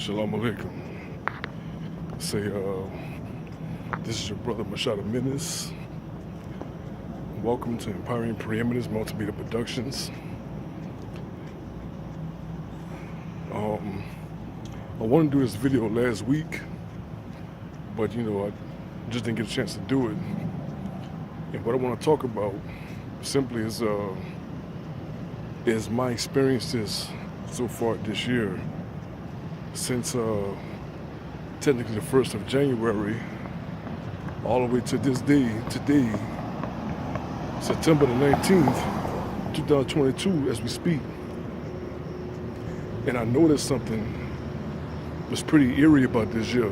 Shalom Alaikum. Say, this is your brother Mashada Menace. Welcome to Empowering Preeminence Multimedia Productions. I wanted to do this video last week, but I just didn't get a chance to do it. And what I want to talk about simply is my experiences so far this year, since technically the 1st of January, all the way to this day, today, September the 19th, 2022, as we speak. And I noticed something was pretty eerie about this year.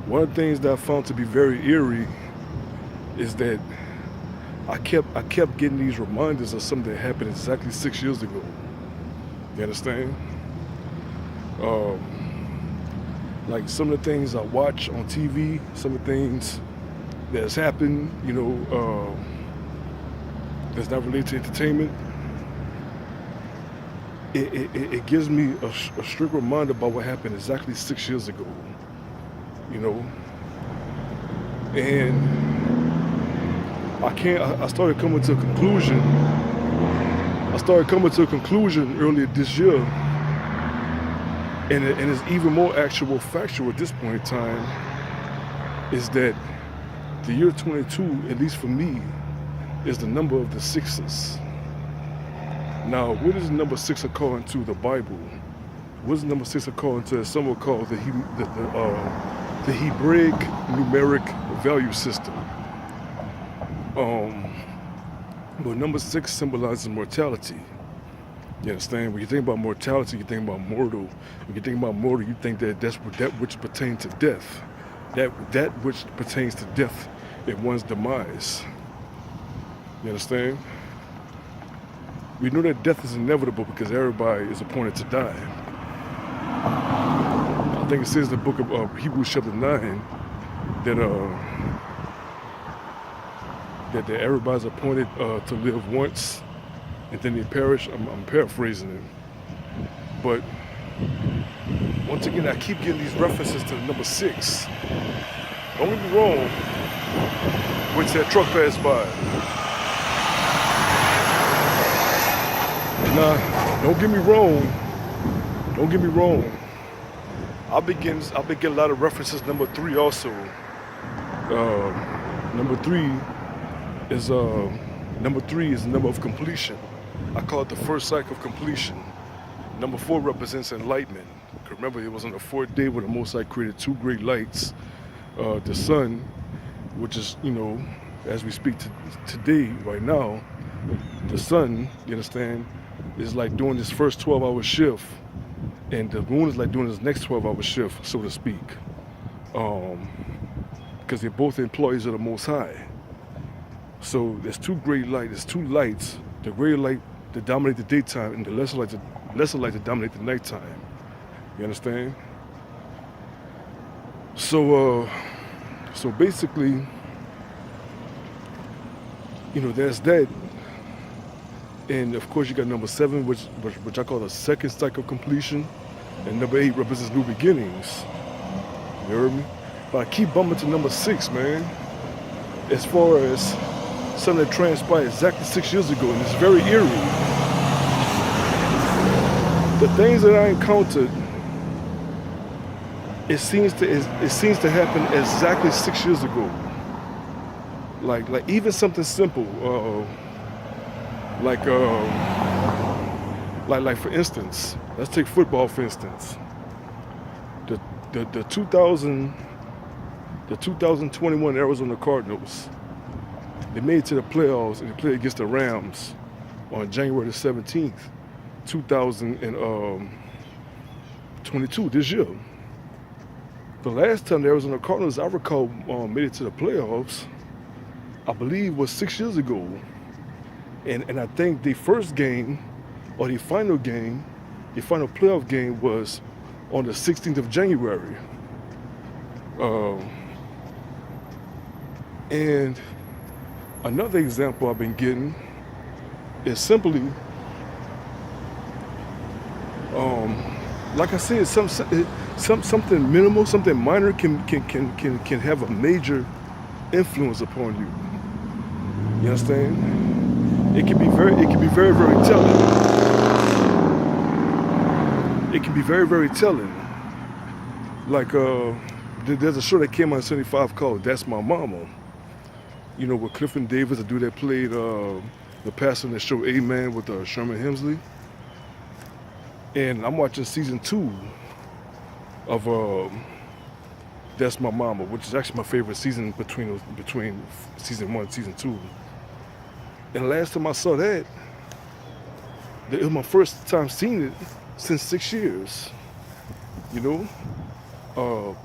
One of the things that I found to be very eerie is that I kept getting these reminders of something that happened exactly 6 years ago. You understand? Like some of the things I watch on TV, some of the things that's happened, that's not related to entertainment, it gives me a strict reminder about what happened exactly 6 years ago, and I started coming to a conclusion earlier this year, and it's even more factual at this point in time, is that the year 22, at least for me, is the number of the sixes. Now, what is number 6 according to the Bible? What is number 6 according to some would call the Hebraic numeric value system? But number 6 symbolizes mortality. You understand? When you think about mortality, you think about mortal. When you think about mortal, you think that that's that which pertains to death. That which pertains to death in one's demise. You understand? We know that death is inevitable because everybody is appointed to die. I think it says in the book of Hebrews chapter 9 that everybody's appointed to live once and then they perish. I'm paraphrasing it. But once again, I keep getting these references to the number 6. Don't get me wrong, which that truck passed by. Now, don't get me wrong. I'll be getting a lot of references. Number 3 also. Number three is the number of completion. I call it the first cycle of completion. Number 4 represents enlightenment. Remember, it was on the 4th day where the Most High created 2 great lights. The sun, which is, as we speak today, right now, the sun, you understand, is like doing this first 12-hour shift, and the moon is like doing this next 12-hour shift, so to speak, because they're both employees of the Most High. So there's 2 great lights. There's 2 lights. The greater light to dominate the daytime, and the lesser light to dominate the nighttime. You understand? So basically, there's that. And of course, you got number 7, which I call the second cycle of completion, and number 8 represents new beginnings. You heard me? But I keep bumping to number 6, man. As far as something that transpired exactly 6 years ago, and it's very eerie. The things that I encountered, it seems to happen exactly 6 years ago. Like even something simple. Like for instance, let's take football for instance. The 2021 Arizona Cardinals, they made it to the playoffs and they played against the Rams on January the 17th, 2022, this year. The last time the Arizona Cardinals, I recall, made it to the playoffs, I believe was 6 years ago. And I think the first game, or the final playoff game was on the 16th of January. And another example I've been getting is simply like I said, something minimal, something minor can have a major influence upon you. You understand? It can be very telling. It can be very telling. Like there's a show that came out in '75 called "That's My Mama." You know, with Clifton Davis, the dude that played the pastor in the show Amen with Sherman Hemsley. And I'm watching season 2 of That's My Mama, which is actually my favorite season between season 1 and season 2. And last time I saw that, it was my first time seeing it since 6 years. You know,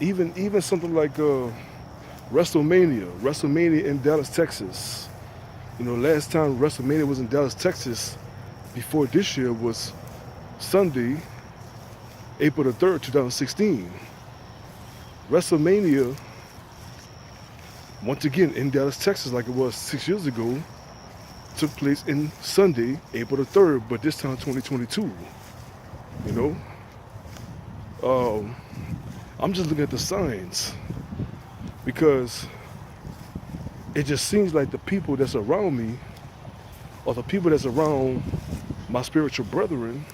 even something like WrestleMania in Dallas, Texas. You know, last time WrestleMania was in Dallas, Texas, before this year was Sunday, April the 3rd, 2016. WrestleMania, once again in Dallas, Texas, like it was 6 years ago, took place in Sunday, April the 3rd, but this time 2022. You know, I'm just looking at the signs because it just seems like the people that's around me, or the people that's around my spiritual brethren,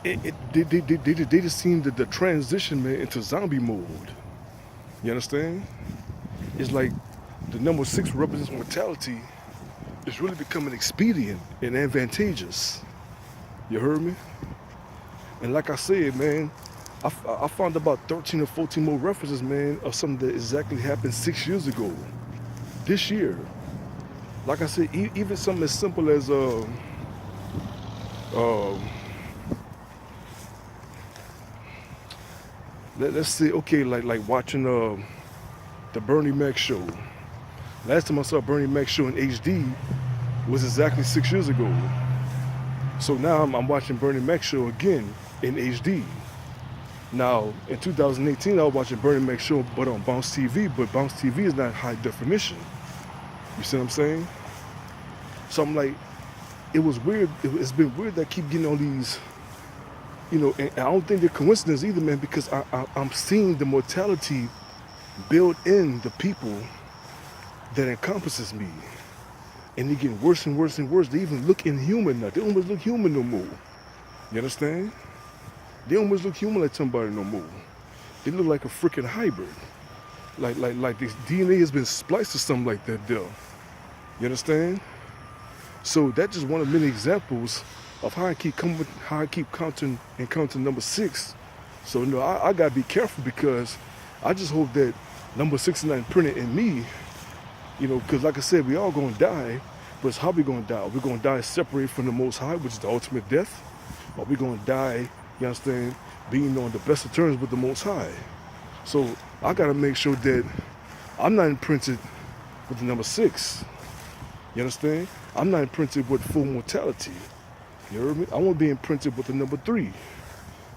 they just seem that the transition, man, into zombie mode. You understand? It's like the number 6 represents mortality. It's really becoming expedient and advantageous. You heard me? And like I said, man, I found about 13 or 14 more references, man, of something that exactly happened 6 years ago, this year. Like I said, even something as simple as let's say, okay, like watching the Bernie Mac show. Last time I saw Bernie Mac show in HD was exactly 6 years ago. So now I'm watching Bernie Mac show again in HD. Now, in 2018, I was watching Bernie Mac show, but on Bounce TV, but Bounce TV is not high definition. You see what I'm saying? So I'm like, it was weird. It's been weird that I keep getting all these, you know, and I don't think they're coincidence either, man, because I'm seeing the mortality built in the people that encompasses me. And they're getting worse and worse and worse. They even look inhuman now. They don't almost look human no more. You understand? They don't almost look human like somebody no more. They look like a freaking hybrid. Like this DNA has been spliced to something like that there. You understand? So that's just one of many examples of how I keep counting number 6. So you know, I gotta be careful, because I just hope that number 6 is not imprinted in me. You know, because like I said, we all gonna die, but it's how we gonna die. We're gonna die separated from the Most High, which is the ultimate death, or we gonna die, you understand, being on the best of terms with the Most High. So I gotta make sure that I'm not imprinted with the number 6. You understand? I'm not imprinted with full mortality. You heard me? I want to be imprinted with the number 3. You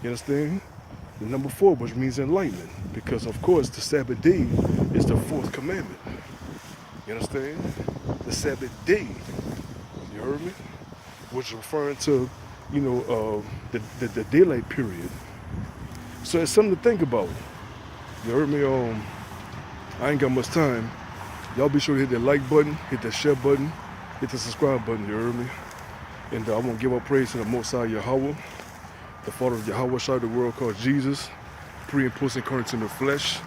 understand? The number 4, which means enlightenment, because of course the Sabbath day is the 4th commandment. You understand? The Sabbath day. You heard me? Which is referring to, you know, the daylight period. So it's something to think about. You heard me? I ain't got much time. Y'all be sure to hit that like button, hit that share button, hit the subscribe button. You heard me? And I want to give up praise to the Most High Yahweh, the Father of Yahweh, Shai, the world called Jesus, pre and post incarnate in the flesh,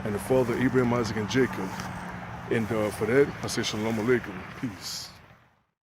and the Father of Abraham, Isaac, and Jacob. And for that, I say Shalom Aleichem. Peace.